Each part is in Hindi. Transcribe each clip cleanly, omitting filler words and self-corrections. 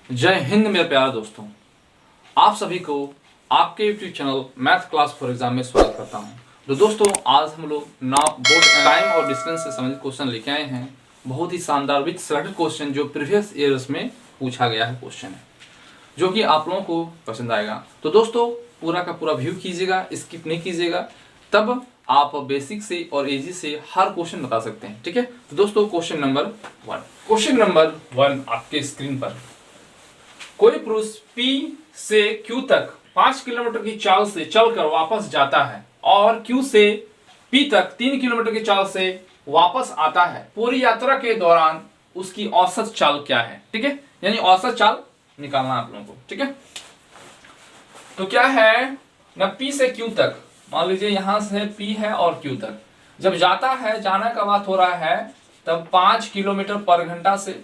जय हिंद मेरे प्यारे दोस्तों, आप सभी को आपके YouTube channel math class for exam में स्वागत करता हूं। तो दोस्तों आज हम लोग बोर्ड टाइम और डिस्टेंस से संबंधित क्वेश्चन लेके आए हैं। बहुत ही शानदार विथ सिलेक्टेड क्वेश्चन जो प्रीवियस ईयर्स में पूछा गया है क्वेश्चन है, जो कि आप लोगों को पसंद आएगा। तो दोस्तों पूरा का पूरा व्यू कीजिएगा, स्किप नहीं कीजिएगा, तब आप बेसिक से और इजी से हर क्वेश्चन बता सकते हैं। ठीक है, तो दोस्तों क्वेश्चन नंबर वन आपके स्क्रीन पर। कोई पुरुष P से Q तक 5 किलोमीटर की चाल से चलकर वापस जाता है और Q से P तक 3 किलोमीटर की चाल से वापस आता है। पूरी यात्रा के दौरान उसकी औसत चाल क्या है? ठीक है, यानी औसत चाल निकालना आप लोगों को। ठीक है, तो क्या है ना, P से Q तक, मान लीजिए यहां से P है और Q तक जब जाता है, जाने का बात हो रहा है तब 5 किलोमीटर पर घंटा से,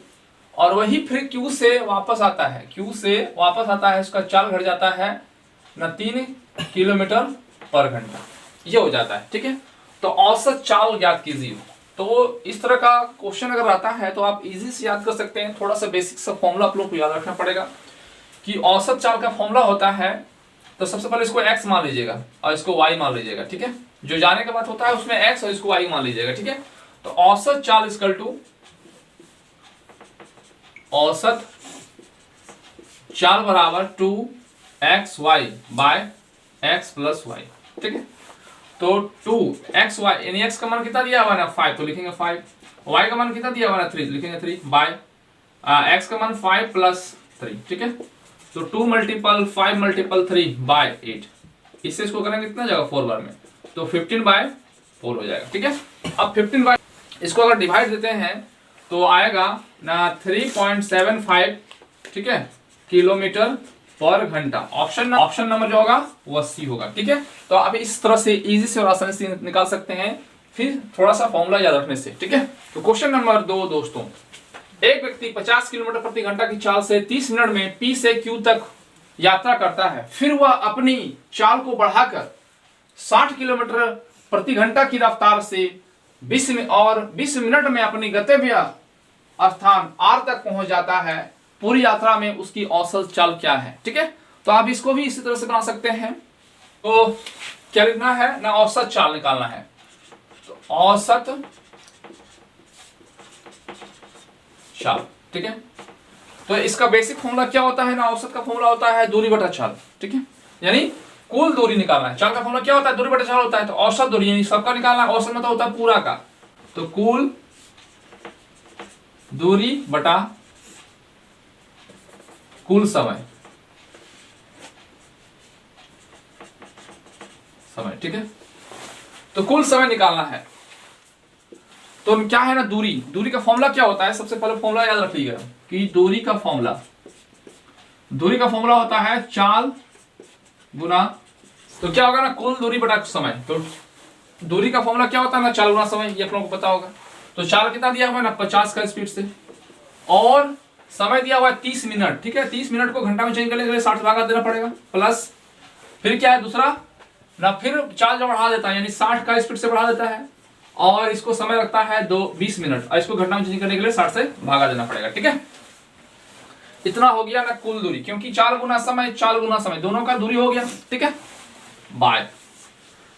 और वही फिर Q से वापस आता है, Q से वापस आता है, इसका चाल घट जाता है ना 3 किलोमीटर पर घंटा, ये हो जाता है। ठीक है, तो औसत चाल ज्ञात कीजिए। तो इस तरह का क्वेश्चन अगर आता है तो आप इजी से याद कर सकते हैं। थोड़ा सा बेसिक सा फॉर्मूला आप लोग को याद रखना पड़ेगा कि औसत चाल का फॉर्मूला होता है, तो सबसे पहले इसको x मान लीजिएगा और इसको y मान लीजिएगा। ठीक है, जो जाने के बाद होता है उसमें x और इसको y मान लीजिएगा। ठीक है, तो औसत चाल इक्वल टू औसत चाल बराबर 2xy bye x plus y। ठीक है, तो 2xy यानी x का मान कितना दिया हुआ है ना 5, तो लिखेंगे 5, y का मान कितना दिया हुआ है ना 3, लिखेंगे 3 बाय x का मान 5 प्लस 3। ठीक है, तो 2 मल्टीपल 5 मल्टीपल 3 बाय 8, इससे इसको करेंगे कितना जाएगा 4 बार में, तो 15 बाय 4 हो जाएगा। ठीक है, अब 15 बाय इसको अगर डिवाइड देते हैं तो आएगा ना 3.75, ठीक है, किलोमीटर पर घंटा। ऑप्शन नंबर जो होगा वो C होगा। ठीक है, तो आप इस तरह से इजी से और आसानी से निकाल सकते हैं, फिर थोड़ा सा फॉर्मूला याद रखने से। ठीक है, तो क्वेश्चन नंबर 2 दोस्तों, एक व्यक्ति 50 किलोमीटर प्रति घंटा की चाल से 30 मिनट में P से Q तक यात्रा करता है। फिर वह अपनी चाल को बढ़ाकर 60 किलोमीटर प्रति घंटा की रफ्तार से 20 मिनट में अपनी गंतव्य स्थान R तक पहुंच जाता है। पूरी यात्रा में उसकी औसत चाल क्या है? ठीक है, तो आप इसको भी इसी तरह से बना सकते हैं। तो क्या लिखना है ना, औसत चाल निकालना है, तो औसत चाल। ठीक है, तो इसका बेसिक फॉर्मूला क्या होता है ना, औसत का फॉर्मूला होता है दूरी बटा चाल। ठीक है, यानी कुल दूरी निकालना है। चाल का फॉर्मूला क्या होता है, दूरी बटा चाल होता है, तो औसत दूरी यानी सबका निकालना है। औसत मतलब होता है पूरा का, तो कुल दूरी बटा कुल समय। ठीक है, तो कुल समय निकालना है। तो क्या है ना, दूरी का फॉर्मूला क्या होता है, सबसे पहले फॉर्मूला याद रखिएगा कि दूरी का फॉर्मूला होता है चाल गुना, तो क्या होगा ना कुल दूरी बटा समय। तो दूरी का फॉर्मूला क्या होता है ना, चाल गुना समय, ये आप लोगों को पता होगा। तो चाल कितना दिया हुआ है ना 50 का स्पीड से, और समय दिया हुआ है 30 मिनट। ठीक है, 30 मिनट को घंटा में चेंज करने के लिए 60 भागा देना पड़ेगा, प्लस फिर क्या है दूसरा ना, फिर चाल जो बढ़ा देता है यानी 60 का स्पीड से बढ़ा देता है, और इसको समय लगता है 20 मिनट, और इसको घंटा में चेंज करने के लिए 60 से भागा देना पड़ेगा। ठीक है, इतना हो गया ना कुल दूरी, क्योंकि चाल गुना समय दोनों का दूरी हो गया। ठीक है, बाय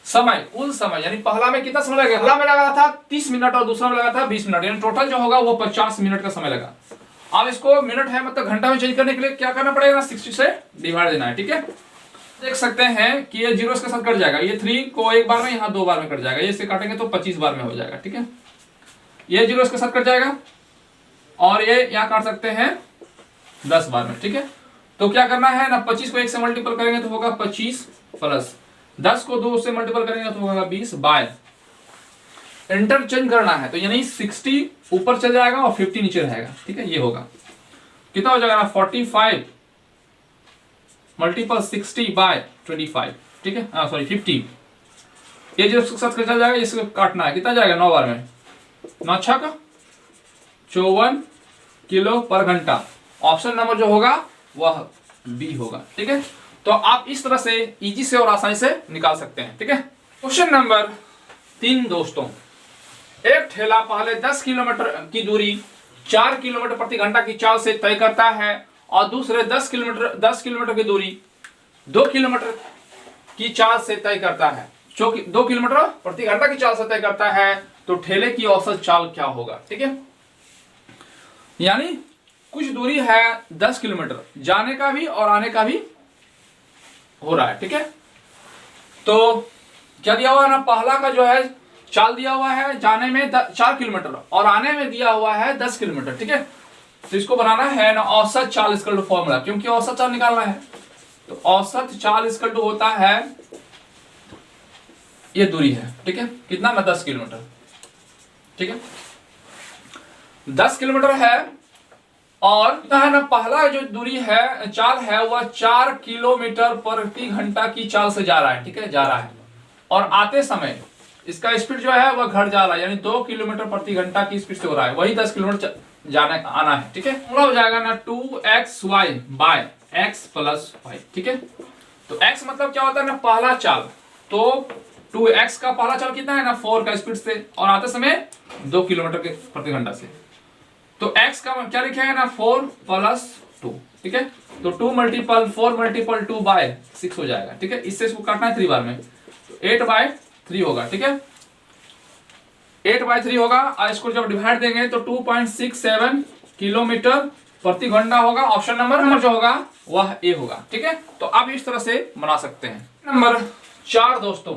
समय, कुल समय यानी पहला में कितना समय लगेगा, पहला में लगा था 30 मिनट और दूसरा में लगा था 20 मिनट, यानी टोटल जो होगा वो 50 मिनट का समय लगा। अब इसको मिनट है मतलब घंटा में चेंज करने के लिए क्या करना पड़ेगा ना, 60 से डिवाइड देना है। ठीक है, देख सकते हैं कि ये 0 इसके साथ कट जाएगा, ये 3 को एक बार में, यहाँ 2 बार में कट जाएगा, ये इससे काटेंगे तो 25 बार में हो जाएगा। ठीक है, ये 0 इसके साथ कट जाएगा, और ये यहाँ काट सकते हैं 10 बार में। ठीक है, तो क्या करना है ना, 25 को 1 से मल्टीपल करेंगे तो होगा 25, प्लस 10 को 2 से मल्टीपल करेंगे तो होगा 20, बाय इंटरचेंज करना है, तो यानी 60 ऊपर चल जाएगा और 50 नीचे रहेगा। ठीक है, ये होगा कितना हो जाएगा ना 45 मल्टीपल 60 बाय 25। ठीक है, सॉरी 50, ये जो इसके साथ चल जाएगा, इसको काटना है, कितना जाएगा 9 बार में, 9 छक्का का 54 किलो पर घंटा। ऑप्शन नंबर जो होगा वह बी होगा। ठीक है, तो आप इस तरह से इजी से और आसानी से निकाल सकते हैं। ठीक है, क्वेश्चन नंबर 3 दोस्तों, एक ठेला पहले 10 किलोमीटर की दूरी 4 किलोमीटर प्रति घंटा की चाल से तय करता है और दूसरे 10 किलोमीटर की दूरी 2 किलोमीटर की चाल से तय करता है, जो कि 2 किलोमीटर प्रति घंटा की चाल से तय करता है, तो ठेले की औसत चाल क्या होगा। ठीक है, यानी कुछ दूरी है 10 किलोमीटर, जाने का भी और आने का भी हो रहा है। ठीक है, तो क्या दिया हुआ है ना, पहला का जो है चाल दिया हुआ है जाने में 4 किलोमीटर और आने में दिया हुआ है 10 किलोमीटर। ठीक है, तो इसको बनाना है ना औसत चाल इक्वल टू फॉर्मूला, क्योंकि औसत चाल निकालना है, तो औसत चाल इक्वल टू होता है, ये दूरी है। ठीक है, कितना ना 10 किलोमीटर। ठीक है, 10 किलोमीटर है और कितना है ना, पहला जो दूरी है चाल है वह 4 किलोमीटर प्रति घंटा की चाल से जा रहा है। ठीक है, जा रहा है और आते समय इसका स्पीड जो है वह घट जा रहा है, यानी 2 किलोमीटर प्रति घंटा की स्पीड से हो रहा है, वही 10 किलोमीटर जाना आना है। ठीक है, हो जाएगा ना 2xy bye x plus y। ठीक है, तो x मतलब क्या होता है ना, पहला चाल, तो 2x का पहला चाल कितना है ना 4 का स्पीड से और आते समय 2 किलोमीटर के प्रति घंटा से, तो x का क्या लिखे है ना 4 प्लस 2। ठीक है, तो 2 मल्टीपल 4 मल्टीपल 2 बाय 6 हो जाएगा। ठीक है, इससे इसको काटना है 3 बार में, तो 8/3 होगा। ठीक है, 8/3 होगा और इसको जब डिवाइड देंगे तो 2.67 किलोमीटर प्रति घंटा होगा। ऑप्शन नंबर जो होगा वह ए होगा। ठीक है, तो आप इस तरह से बना सकते हैं। नंबर 4 दोस्तों,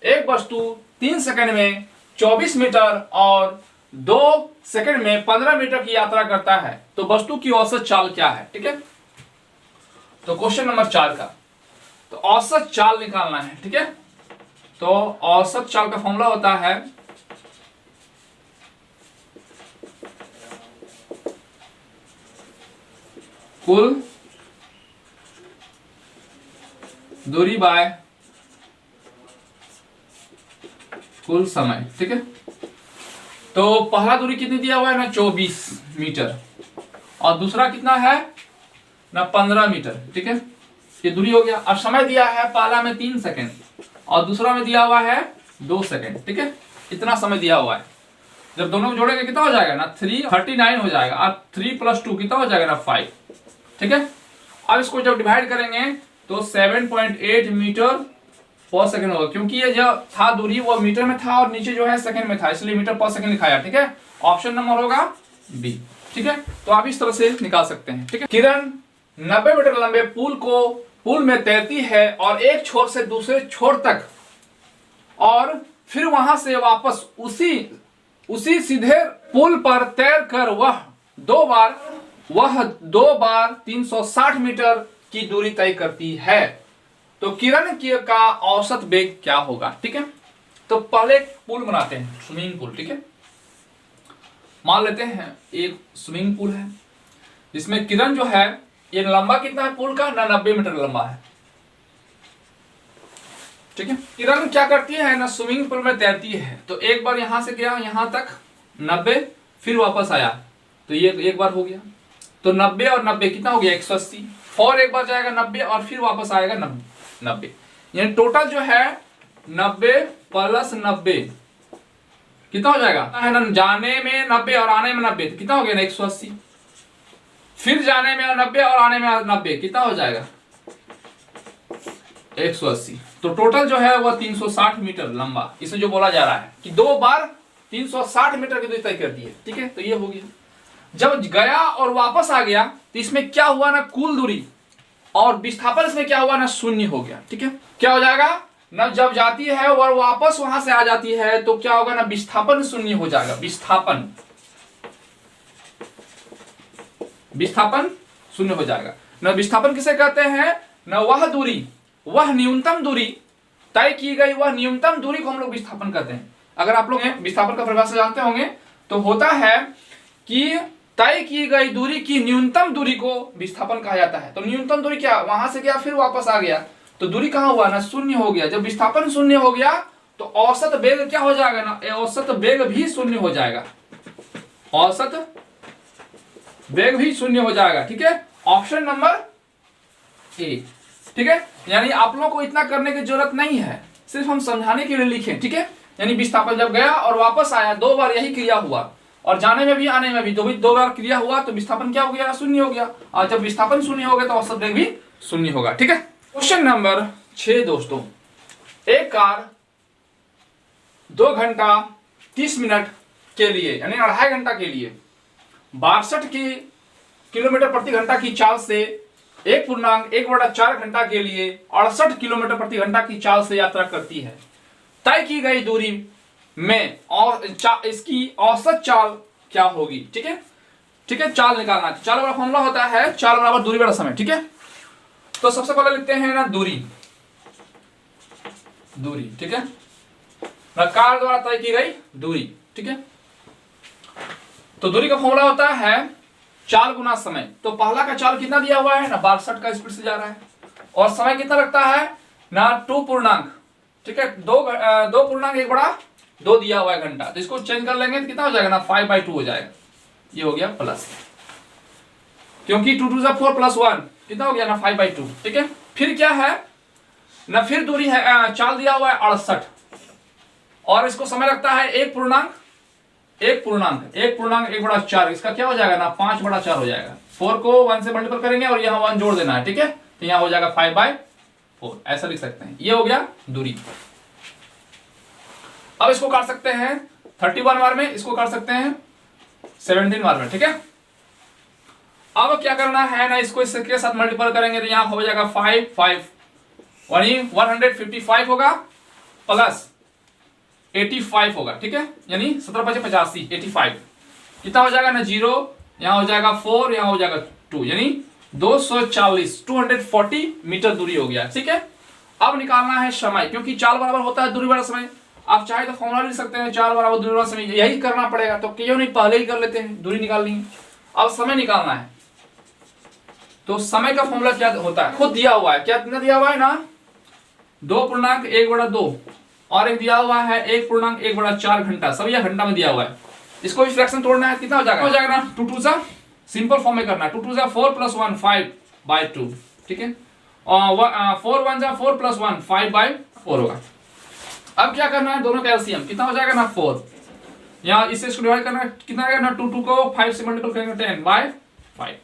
एक वस्तु 3 सेकंड में 24 मीटर और 2 सेकंड में 15 मीटर की यात्रा करता है, तो वस्तु की औसत चाल क्या है। ठीक है, तो क्वेश्चन नंबर 4 का तो औसत चाल निकालना है। ठीक है, तो औसत चाल का फॉर्मूला होता है कुल दूरी बाय कुल समय। ठीक है, तो पहला दूरी कितनी दिया हुआ है ना 24 मीटर और दूसरा कितना है ना 15 मीटर। ठीक है, ये दूरी हो गया और समय दिया है पहला में 3 सेकंड और दूसरा में दिया हुआ है 2 सेकंड। ठीक है, इतना समय दिया हुआ है, जब दोनों को जोड़ेंगे कितना हो जाएगा ना 339 हो जाएगा और 3 + 2 कितना हो जाएगा ना 5। ठीक है, अब इसको जब डिवाइड करेंगे तो 7.8 मीटर पर सेकंड होगा, क्योंकि ये जो था दूरी वो मीटर में था और नीचे जो है सेकंड में था, इसलिए मीटर पर सेकंड लिखाया। ठीक है, ऑप्शन नंबर होगा बी। ठीक है, तो आप इस तरह से निकाल सकते हैं। ठीक है, किरण 90 मीटर लंबे पुल में तैरती है और एक छोर से दूसरे छोर तक और फिर वहां से वापस उसी सीधे पुल पर तैर कर वह दो बार 360 मीटर की दूरी तय करती है, तो किरण का औसत वेग क्या होगा। ठीक है, तो पहले एक पूल बनाते हैं, स्विमिंग पूल। ठीक है, मान लेते हैं एक स्विमिंग पूल है जिसमें किरण जो है, ये लंबा कितना है पुल का ना 90 मीटर लंबा है। ठीक है, किरण क्या करती है ना स्विमिंग पूल में तैरती है, तो एक बार यहां से गया यहां तक 90, फिर वापस आया, तो ये एक बार हो गया, तो 90 और 90 कितना हो गया 180, और एक बार जाएगा 90 और फिर वापस आएगा 90, यानी टोटल जो है 90 + 90 कितना हो जाएगा है ना, जाने में 90 और आने में 90, तो कितना हो गया ना 180, फिर जाने में 90 और आने में 90 कितना हो जाएगा 180, तो टोटल जो है वह 360 मीटर लंबा, इसमें जो बोला जा रहा है कि 2 बार 360 मीटर की दूरी तय कर दी है। ठीक है, तो ये हो गया। जब गया और वापस आ गया तो इसमें क्या हुआ ना कुल दूरी, और विस्थापन इसमें क्या हुआ ना 0 हो गया। ठीक है, क्या हो जाएगा ना, जब जाती है और वापस वहां से आ जाती है तो क्या होगा ना विस्थापन 0 हो जाएगा। विस्थापन 0 हो जाएगा ना। विस्थापन किसे कहते हैं ना, वह दूरी, वह न्यूनतम दूरी तय की गई, वह न्यूनतम दूरी को हम लोग विस्थापन कहते हैं। अगर आप लोग विस्थापन का परिभाषा जानते होंगे तो होता है कि तय की गई दूरी की न्यूनतम दूरी को विस्थापन कहा जाता है। तो न्यूनतम दूरी क्या, वहां से गया फिर वापस आ गया, तो दूरी कहां हुआ ना 0 हो गया। जब विस्थापन 0 हो गया तो औसत वेग क्या हो जाएगा ना, औसत वेग भी 0 हो जाएगा, औसत वेग भी 0 हो जाएगा। ठीक है, ऑप्शन नंबर ए। ठीक है, यानी आप लोगों को इतना करने की जरूरत नहीं है, सिर्फ हम समझाने के लिए लिखें। ठीक है, यानी विस्थापन जब गया और वापस आया 2 बार यही क्रिया हुआ और जाने में भी आने में भी दो बार क्रिया हुआ तो विस्थापन क्या हो गया, शून्य हो गया। और जब विस्थापन शून्य हो गया तो औसत वेग भी शून्य होगा। ठीक है। क्वेश्चन नंबर 6 दोस्तों, एक कार 2 घंटा 30 मिनट के लिए यानी 2.5 घंटा के लिए 62 किलोमीटर प्रति घंटा की चाल से 1.1/4 घंटा के लिए 68 किलोमीटर प्रति घंटा की चाल से यात्रा करती है। तय की गई दूरी में और इसकी औसत चाल क्या होगी। ठीक है, ठीक है, चाल निकालना है। चाल वाला फॉर्मूला होता है चाल बराबर दूरी बटा समय। ठीक है, तो सबसे पहले लिखते हैं ना दूरी। ठीक है, कार द्वारा तय की गई दूरी। ठीक है, तो दूरी का फॉर्मूला होता है चाल गुना समय। तो पहला का चाल कितना दिया हुआ है ना, 62 का स्पीड से जा रहा है, और समय कितना लगता है ना 2 पूर्णांक। ठीक है, 2.1/2 दिया हुआ है घंटा, तो इसको चेंज कर लेंगे तो कितना हो जाएगा ना 5/2 हो जाएगा। ये हो गया प्लस, क्योंकि 2 2 4 प्लस 1 कितना हो गया ना 5/2। ठीक है, फिर क्या है ना, फिर दूरी है चाल दिया हुआ है 68, और इसको समय लगता है 1.1/4। इसका क्या हो जाएगा ना 5/4 हो जाएगा। 4 को 1 से मल्टीपल करेंगे और यहाँ 1 जोड़ देना है। ठीक है, तो यहाँ हो जाएगा 5/4, ऐसा लिख सकते हैं। ये हो गया दूरी। अब इसको काट सकते हैं 31 बार में, इसको काट सकते हैं 17 बार में। ठीक है, अब क्या करना है ना, इसको इसके साथ मल्टीपल करेंगे तो यहाँ हो जाएगा 5 155 होगा प्लस 85 होगा। ठीक है, यानी 17×5 = 85। कितना हो जाएगा ना 0, यहाँ हो जाएगा 4, यहाँ हो जाएगा 2, यानी 240 मीटर दूरी हो गया। ठीक है, अब निकालना है समय, क्योंकि चाल बराबर होता है दूरी बटा समय। आप चाहे तो फॉर्मूला लिख सकते हैं चाल बराबर दूरी बटा समय, यही करना पड़ेगा, तो क्यों नहीं पहले ही कर लेते हैं, दूरी निकालनी है। अब समय निकालना है, तो समय का फॉर्मूला क्या होता है खुद दिया हुआ है। क्या दिया हुआ है ना 2.1/2, और एक दिया हुआ है 1.1/4 घंटा, सब यह घंटा में दिया हुआ है। इसको भी फ्रैक्शन तोड़ना है, कितना हो जाएगा ना 2 2 सा सिंपल फॉर्म में करना है। 2 2 4 + 1 5/2। ठीक है, और 4 1 4 + 1 5/4 होगा। अब क्या करना है, दोनों का एलसीएम कितना हो जाएगा ना 4, यहाँ इससे इसको डिवाइड करना है, कितना आएगा ना 2 को 5 से मल्टीपल करेंगे 10/5।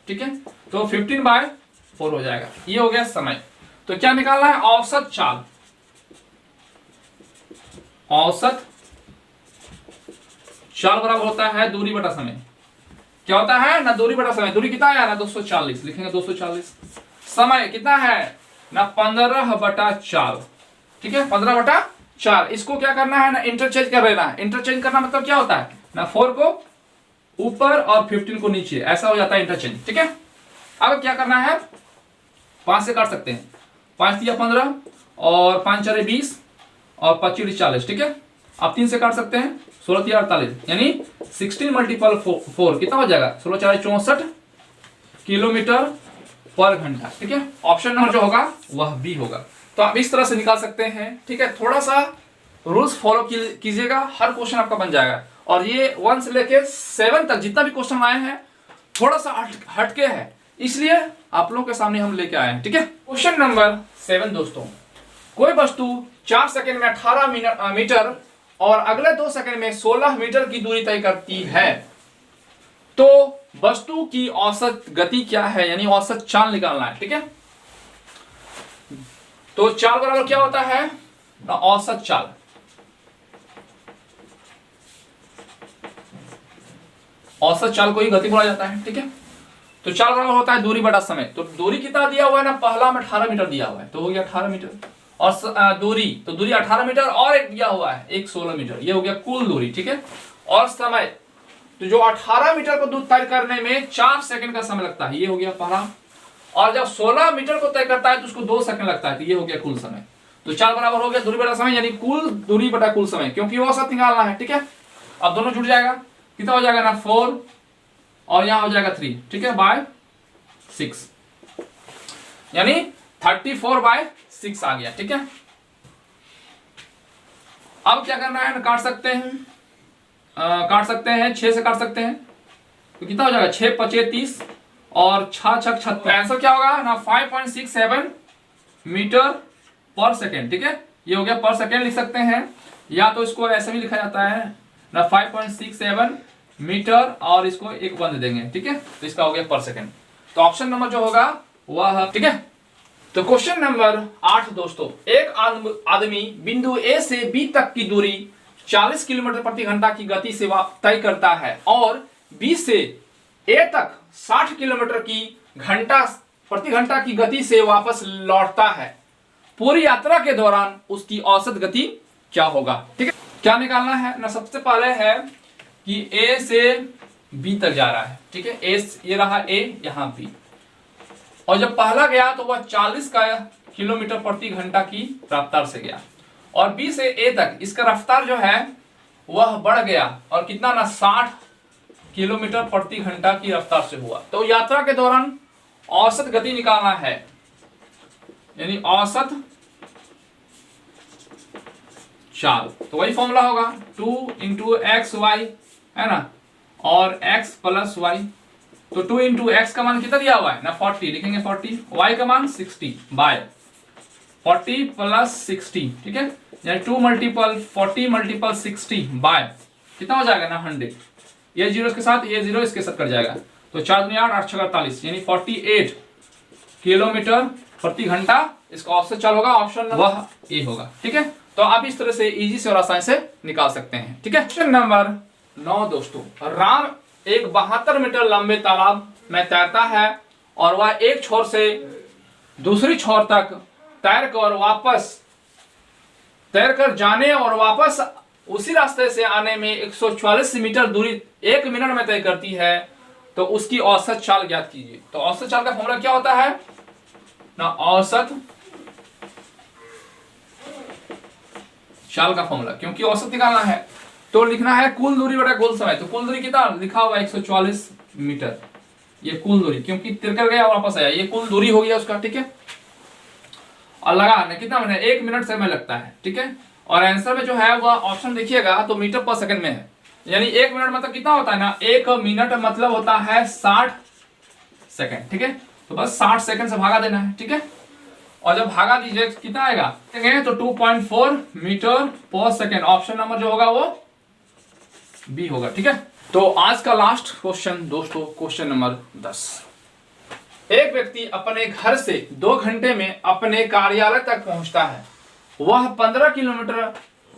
ठीक है, तो 15/4 हो जाएगा। ये हो गया समय। तो क्या निकालना है, औसत चाल। औसत चाल बराबर होता है दूरी बटा समय। क्या होता है ना दूरी बटा समय। दूरी कितना है ना 240, लिखेंगे 240। समय कितना है ना 15/4। ठीक है, 15/4। इसको क्या करना है ना इंटरचेंज कर लेना है। इंटरचेंज करना मतलब क्या होता है ना 4 को ऊपर और 15 को नीचे, ऐसा हो जाता है इंटरचेंज। ठीक है, अब क्या करना है 5 से काट सकते हैं, 5 × 15 और 5 × 20 और 25 × 40। ठीक है, आप 3 से काट सकते हैं, 16 × 48, यानी 16 × 4 कितना हो जाएगा 16 × 4 = 64 किलोमीटर पर घंटा। ठीक है, ऑप्शन नंबर जो होगा वह बी होगा। तो आप इस तरह से निकाल सकते हैं। ठीक है, थोड़ा सा रूल्स फॉलो कीजिएगा, हर क्वेश्चन आपका बन जाएगा। और ये 1 से लेके 7 तक जितना भी क्वेश्चन आए हैं थोड़ा सा हटके है, इसलिए आप लोगों के सामने हम लेके आए हैं। ठीक है, क्वेश्चन नंबर 7 दोस्तों, कोई वस्तु 4 सेकंड में 18 मीटर और अगले 2 सेकंड में 16 मीटर की दूरी तय करती है, तो वस्तु की औसत गति क्या है, यानी औसत चाल निकालना है। ठीक है, तो चाल बराबर क्या होता है ना औसत चाल। औसत चाल को ही गति बोला जाता है। ठीक है, तो चाल बराबर होता है दूरी बटा समय। तो दूरी कितना दिया हुआ है ना, पहला में 18 मीटर दिया हुआ है, तो हो गया 18 मीटर। और दूरी 18 मीटर और एक दिया हुआ है 16 मीटर, ये हो गया कुल दूरी। ठीक है, और समय तो जो 18 मीटर को दूर तय करने में 4 सेकंड का समय लगता है, ये हो गया पहला। और जब 16 मीटर को तय करता है तो उसको 2 सेकंड लगता है, तो ये हो गया कुल समय। तो चाल बराबर हो गया दूरी बटा समय, यानी कुल दूरी बटा कुल समय, क्योंकि वो औसत निकालना है। ठीक है, अब दोनों जुड़ जाएगा, कितना हो जाएगा ना 4 और यहां हो जाएगा 3। ठीक है, /6, यानी 34/6 आ गया। ठीक है, अब क्या करना है, काट सकते हैं, 6 से काट सकते हैं, तो कितना हो जाएगा 6 × 5 = 30 और 6 × 6 = 36। आंसर क्या होगा ना 5.67 मीटर पर सेकेंड। ठीक है, ये हो गया पर सेकेंड लिख सकते हैं, या तो इसको ऐसे भी लिखा जाता है ना 5.67 मीटर और इसको एक 1 दे देंगे, ठीक है। तो इसका हो गया पर सेकंड। तो ऑप्शन नंबर जो होगा वह, ठीक है। तो क्वेश्चन नंबर 8 दोस्तों, एक आदमी बिंदु ए से बी तक की दूरी 40 किलोमीटर प्रति घंटा की गति से तय करता है और बी से ए तक 60 किलोमीटर की प्रति घंटा की गति से वापस लौटता है। पूरी यात्रा के दौरान उसकी औसत गति क्या होगा, ठीक है। क्या निकालना है ना, सबसे पहले है कि ए से बी तक जा रहा है, ठीक है। ए ये रहा ए, यहां बी, और जब पहला गया तो वह 40 किलोमीटर प्रति घंटा की रफ्तार से गया, और बी से ए तक इसका रफ्तार जो है वह बढ़ गया और कितना ना 60 किलोमीटर प्रति घंटा की रफ्तार से हुआ। तो यात्रा के दौरान औसत गति निकालना है, यानी औसत चाल। तो वही फॉर्मूला होगा 2 × XY, है ना, और x + y। तो 2 × x का मान कितना दिया हुआ है ना 40, लिखेंगे 40, y का मान 60 बाय 40 + 60, ठीक है। यानी 2 × 40 × 60 बाय कितना हो जाएगा ना 100। ये 0 के साथ, ये 0 इसके साथ कट जाएगा। तो 4 × 8 = 8 × 48, यानी 48 किलोमीटर प्रति घंटा इसका औसत चाल होगा। ऑप्शन वह ए होगा, ठीक है। तो आप इस तरह से इजी से और आसानी से निकाल सकते हैं, ठीक है। क्वेश्चन नंबर 9 दोस्तों, राम एक 72 मीटर लंबे तालाब में तैरता है और वह एक छोर से दूसरी छोर तक तैर कर जाने और वापस उसी रास्ते से आने में 144 मीटर दूरी 1 मिनट में तय करती है। तो उसकी औसत चाल ज्ञात कीजिए। तो औसत चाल का फॉर्मूला क्या होता है ना, औसत चाल का फॉर्मूला, क्योंकि औसत निकालना है तो लिखना है कुल दूरी बटा कुल समय। तो कुल दूरी कितना लिखा हुआ 144 मीटर, ये कुल दूरी, क्योंकि तिरकर गया वापस आया, ये कुल दूरी हो गया उसका, ठीक है। और लगाने कितना मैंने 1 मिनट समय लगता है, ठीक है। और आंसर में जो है वह ऑप्शन देखिएगा तो मीटर पर सेकंड में है, यानी 1 मिनट मतलब कितना होता है ना, 1 मिनट मतलब होता है 60 सेकंड, ठीक है। तो बस 60 सेकंड से भागा देना है, ठीक है। और जब भागा दीजिए कितना आएगा तो 2.4 मीटर पर सेकंड। ऑप्शन नंबर जो होगा वो बी होगा, ठीक है। तो आज का लास्ट क्वेश्चन दोस्तों, क्वेश्चन नंबर 10। एक व्यक्ति अपने घर से 2 घंटे में अपने कार्यालय तक पहुंचता है। वह 15 किलोमीटर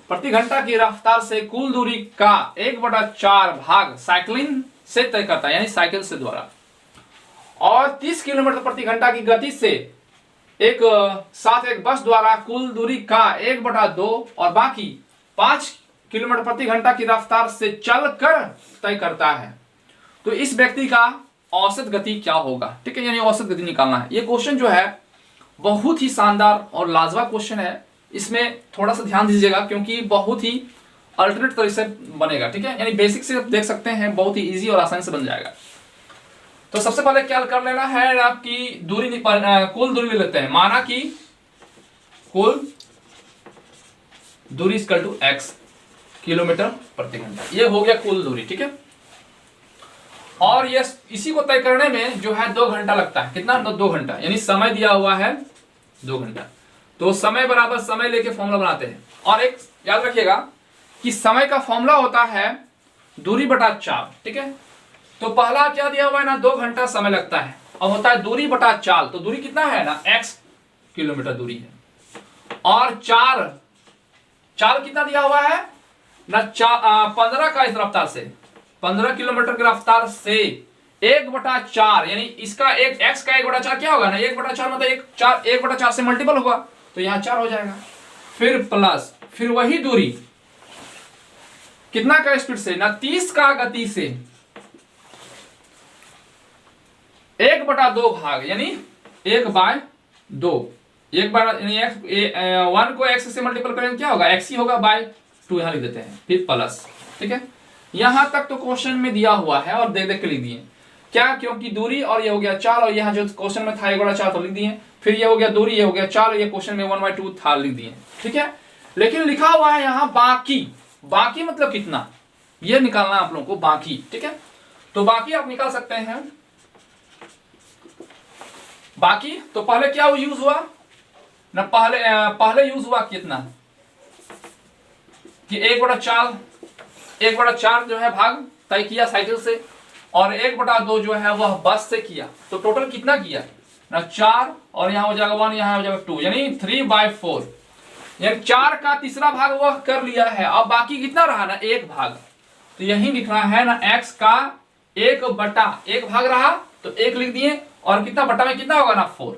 प्रति घंटा की रफ्तार से कुल दूरी का 1/4 भाग साइकिलिंग से तय करता है, यानी साइकिल से द्वारा, और 30 किलोमीटर प्रति घंटा की गति से एक बस द्वारा कुल दूरी का 1/2 और बाकी 5 किलोमीटर प्रति घंटा की रफ्तार से चलकर तय करता है। तो इस व्यक्ति का औसत गति क्या होगा, ठीक है, यानी औसत गति निकालना है। ये क्वेश्चन जो है बहुत ही शानदार और लाजवाब क्वेश्चन है। इसमें थोड़ा सा ध्यान दीजिएगा क्योंकि बहुत ही अल्टरनेट तरीके से बनेगा, ठीक है। यानी बेसिक से देख सकते हैं, बहुत ही इजी और आसानी से बन जाएगा। तो सबसे पहले क्या कर लेना है आपकी दूरी कुल दूरी ले लेते हैं। माना कि कुल दूरी = x किलोमीटर प्रति घंटा, ये हो गया कुल दूरी, ठीक है। और ये इसी को तय करने में जो है 2 घंटा लगता है। कितना 2 घंटा, यानी समय दिया हुआ है 2 घंटा। तो समय बराबर समय लेके फॉर्मूला बनाते हैं। और एक याद रखिएगा कि समय का फॉर्मूला होता है दूरी बटा चाल, ठीक है। तो पहला क्या दिया हुआ है ना 2 घंटा समय लगता है, और होता है दूरी बटा चाल। तो दूरी कितना है ना x किलोमीटर दूरी है, और चाल कितना दिया हुआ है ना 15 का इस रफ्तार से 15 किलोमीटर की रफ्तार से 1/4, यानी इसका एक x का 1/4 क्या होगा ना 1/4 मतलब 1/4 से मल्टीपल होगा, तो यहाँ 4 हो जाएगा। फिर प्लस फिर वही दूरी कितना का स्पीड से ना 30 का गति से 1/2 भाग, यानी 1/2 यानी 1 को x से मल्टीपल करेंगे क्या होगा x ही होगा बाय 2, यहां लिख देते हैं। फिर प्लस, ठीक है। यहां तक तो क्वेश्चन में दिया हुआ है और देख देख के लिख दिए क्या, क्योंकि दूरी और ये हो गया चाल, और यहाँ जो क्वेश्चन में था 1/4 तो लिख दिए। फिर ये हो गया दूरी, ये हो गया चाल, ये क्वेश्चन में 1/2 था, लिख दिए, ठीक है। लेकिन लिखा हुआ है यहाँ बाकी मतलब कितना, ये निकालना आप लोगों को बाकी, ठीक है। तो बाकी आप निकाल सकते हैं। बाकी तो पहले क्या यूज हुआ ना, पहले यूज हुआ कितना कि 1/4 जो है भाग तय किया साइकिल से, और 1/2 जो है वह बस से किया। तो टोटल कितना किया ना, 4, और यहाँ हो जाएगा 1, यहाँ हो जाएगा 2, यानी 3/4, यानी 4 का तीसरा भाग वह कर लिया है। अब बाकी कितना रहा ना, 1 भाग। तो यही लिखना है ना, x का 1/1 भाग रहा तो 1 लिख दिए, और कितना बटा में कितना होगा ना 4,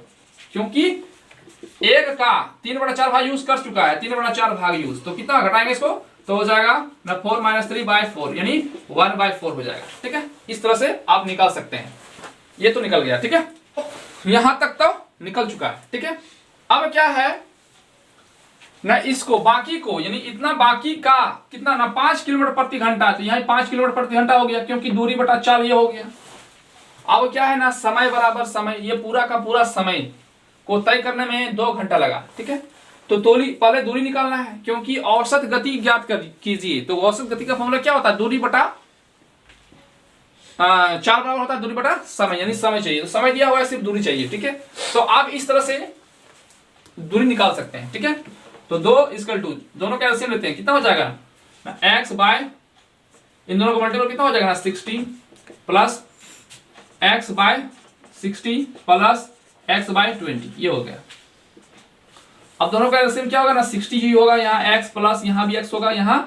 क्योंकि 1 का 3/4 भाग यूज कर चुका है, 3/4 भाग यूज, तो कितना घटाएंगे इसको, तो हो जाएगा ना 4 - 3/4, यानी 1/4 हो जाएगा। ठीक है, इस तरह से आप निकाल सकते हैं। ये तो निकल गया। ठीक है, यहां तक तो निकल चुका है। ठीक है, अब क्या है ना, इसको बाकी को, यानी इतना बाकी का कितना ना 5 किलोमीटर प्रति घंटा, तो यहाँ 5 किलोमीटर प्रति घंटा हो गया, क्योंकि दूरी बटा 4 ये हो गया। अब क्या है ना, समय बराबर समय, ये पूरा का पूरा समय को तय करने में 2 घंटा लगा। ठीक है, तो पहले दूरी निकालना है, क्योंकि औसत गति ज्ञात कीजिए। तो औसत गति का फॉर्मूला क्या होता है, दूरी बटा 4 बराबर होता है दूरी बटा समय, यानी समय चाहिए, तो समय दिया हुआ है, सिर्फ दूरी चाहिए। ठीक है, तो आप इस तरह से दूरी निकाल सकते हैं। ठीक है, तो 2 = 2, दोनों का एलसीएम लेते हैं, कितना हो जाएगा ना, x बाय, इन दोनों का मल्टीपल कितना हो जाएगा ना 60 plus x by 60 plus x by 20, ये हो गया। अब दोनों का एलसीएम क्या होगा ना, 60 ही होगा, यहाँ x प्लस यहाँ भी x होगा, यहाँ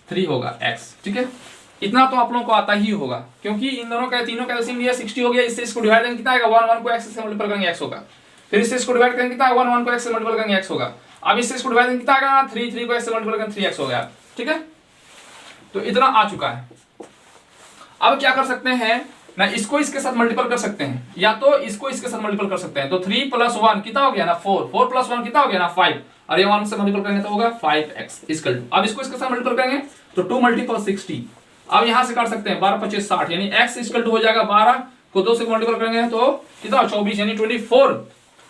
3 होगा x। ठीक है, इतना तो आप लोगों को आता ही होगा, क्योंकि इन दोनों का, तीनों का एलसीएम लिया 60 हो गया। इससे इसको डिवाइड करेंगे कितना आएगा, 1 को x से मल्टीपल करेंगे x होगा, फिर इससे इसको डिवाइड करेंगे कितना, 1 को x से मल्टीपल करेंगे x होगा। अब इससे इसको डिवाइड करेंगे कितना आएगा, 3 को x से मल्टीपल करेंगे 3x हो गया। ठीक है, तो इतना आ चुका है। अब क्या कर सकते हैं ना, इसको इसके साथ मल्टीपल कर सकते हैं, या तो इसको इसके साथ मल्टीपल कर सकते हैं। तो 3 + 1 कितना हो गया ना 4, 4 + 1 कितना हो गया ना 5, और ये 1 से मल्टीपल करेंगे तो होगा 5x = 2। अब इसको इसके साथ मल्टीपल करेंगे तो 2 × 60। अब यहां से काट सकते हैं 12 × 25 = 60, यानी x = हो जाएगा 12 को 2 से मल्टीपल करेंगे तो कितना 24, यानी 24,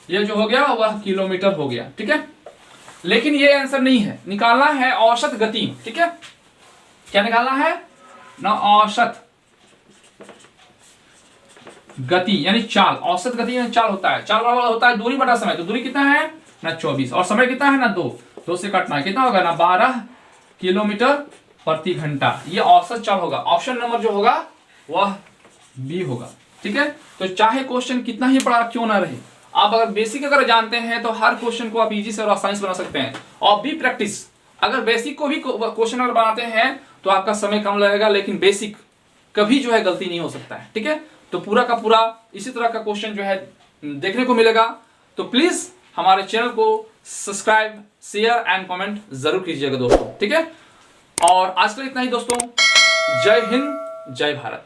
ये जो हो गया वह किलोमीटर हो गया। ठीक है, लेकिन ये आंसर नहीं है, निकालना है औसत गति। ठीक है, क्या निकालना है ना, औसत गति यानी चाल। औसत गति यानी चाल होता है, चाल बराबर होता है दूरी बटा समय। तो दूरी कितना है ना 24, और समय कितना है ना 2 से काटना है, कितना होगा ना 12 किलोमीटर प्रति घंटा। ये औसत चाल होगा। ऑप्शन नंबर जो होगा वह बी होगा। ठीक है, तो चाहे क्वेश्चन कितना ही बड़ा क्यों ना रहे, आप अगर बेसिक अगर जानते हैं तो हर क्वेश्चन को आप इजी से और आसानी से बना सकते हैं। और बी प्रैक्टिस, अगर बेसिक को भी क्वेश्चन अगर बनाते हैं तो आपका समय कम लगेगा, लेकिन बेसिक कभी जो है गलती नहीं हो सकता है। ठीक है, तो पूरा का पूरा इसी तरह का क्वेश्चन जो है देखने को मिलेगा। तो प्लीज हमारे चैनल को सब्सक्राइब, शेयर एंड कमेंट जरूर कीजिएगा दोस्तों। ठीक है, और आज के लिए इतना ही दोस्तों। जय हिंद, जय भारत।